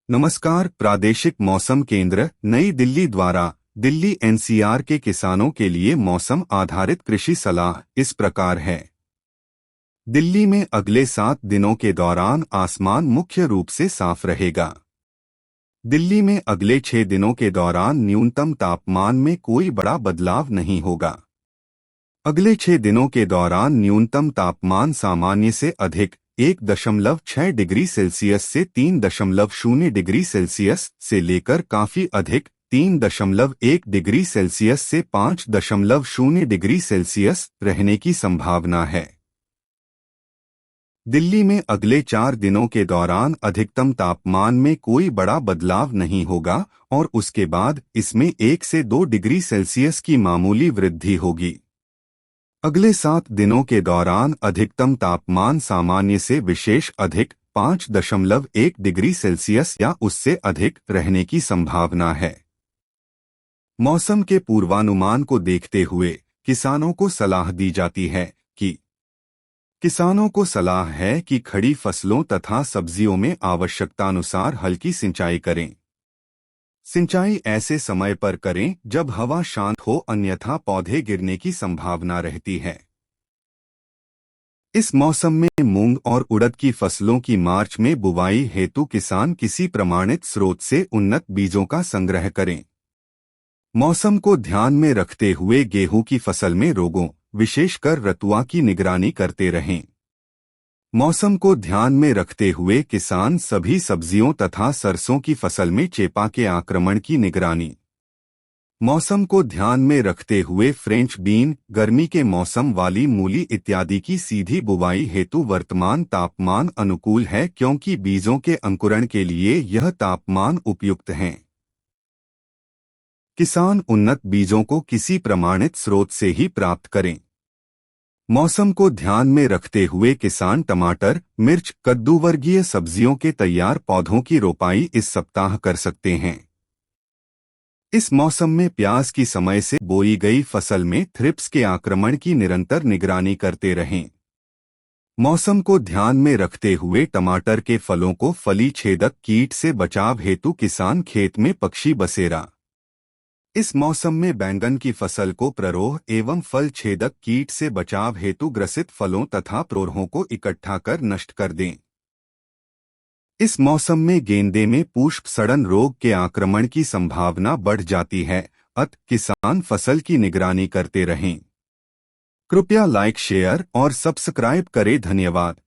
नमस्कार। प्रादेशिक मौसम केंद्र नई दिल्ली द्वारा दिल्ली एनसीआर के किसानों के लिए मौसम आधारित कृषि सलाह इस प्रकार है। दिल्ली में अगले 7 दिनों के दौरान आसमान मुख्य रूप से साफ रहेगा। दिल्ली में अगले 6 दिनों के दौरान न्यूनतम तापमान में कोई बड़ा बदलाव नहीं होगा। अगले 6 दिनों के दौरान न्यूनतम तापमान सामान्य से अधिक 1.6 डिग्री सेल्सियस से 3.0 डिग्री सेल्सियस से लेकर काफी अधिक 3.1 डिग्री सेल्सियस से 5.0 डिग्री सेल्सियस रहने की संभावना है। दिल्ली में अगले 4 दिनों के दौरान अधिकतम तापमान में कोई बड़ा बदलाव नहीं होगा और उसके बाद इसमें 1 से 2 डिग्री सेल्सियस की मामूली वृद्धि होगी। अगले 7 दिनों के दौरान अधिकतम तापमान सामान्य से विशेष अधिक 5.1 डिग्री सेल्सियस या उससे अधिक रहने की संभावना है। मौसम के पूर्वानुमान को देखते हुए किसानों को सलाह दी जाती है कि खड़ी फसलों तथा सब्जियों में आवश्यकतानुसार हल्की सिंचाई करें। सिंचाई ऐसे समय पर करें जब हवा शांत हो, अन्यथा पौधे गिरने की संभावना रहती है। इस मौसम में मूंग और उड़द की फसलों की मार्च में बुवाई हेतु किसान किसी प्रमाणित स्रोत से उन्नत बीजों का संग्रह करें। मौसम को ध्यान में रखते हुए गेहूं की फसल में रोगों, विशेषकर रतुआ की निगरानी करते रहें। मौसम को ध्यान में रखते हुए किसान सभी सब्जियों तथा सरसों की फसल में चेपा के आक्रमण की निगरानी। मौसम को ध्यान में रखते हुए फ्रेंच बीन, गर्मी के मौसम वाली मूली इत्यादि की सीधी बुवाई हेतु वर्तमान तापमान अनुकूल है, क्योंकि बीजों के अंकुरण के लिए यह तापमान उपयुक्त है। किसान उन्नत बीजों को किसी प्रमाणित स्रोत से ही प्राप्त करें। मौसम को ध्यान में रखते हुए किसान टमाटर, मिर्च, कद्दू वर्गीय सब्जियों के तैयार पौधों की रोपाई इस सप्ताह कर सकते हैं। इस मौसम में प्याज की समय से बोई गई फसल में थ्रिप्स के आक्रमण की निरंतर निगरानी करते रहें। मौसम को ध्यान में रखते हुए टमाटर के फलों को फली छेदक कीट से बचाव हेतु किसान खेत में पक्षी बसेरा। इस मौसम में बैंगन की फसल को प्ररोह एवं फल छेदक कीट से बचाव हेतु ग्रसित फलों तथा प्रोरहों को इकट्ठा कर नष्ट कर दें। इस मौसम में गेंदे में पुष्प सड़न रोग के आक्रमण की संभावना बढ़ जाती है, अतः किसान फसल की निगरानी करते रहें। कृपया लाइक, शेयर और सब्सक्राइब करें। धन्यवाद।